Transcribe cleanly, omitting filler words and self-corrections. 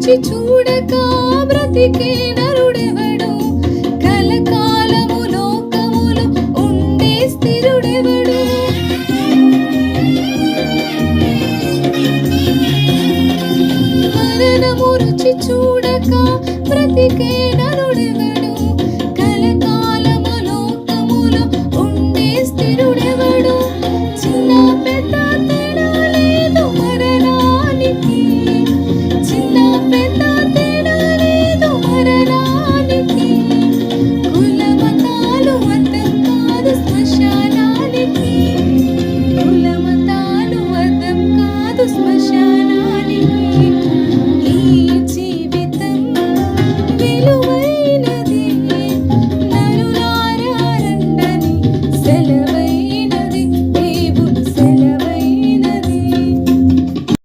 రుచి చూడక బ్రతికే నరుడెవడు, కలకాలము లోకములో ఉండే స్థిరుడెవడు. మరణము రుచి చూడక బ్రతికే నరుడెవడు, కలకాలము లోకములో ఉండే స్థిరుడెవడు. చిన్న పెద్ద తేడా లేదు మరణానికి, చిన్న పెద్ద తేడా లేదు మరణానికి. కులమతాలు అద్దం కాదు శ్మశానానికి, కులమతాలు అద్దం కాదు శ్మశానానికి.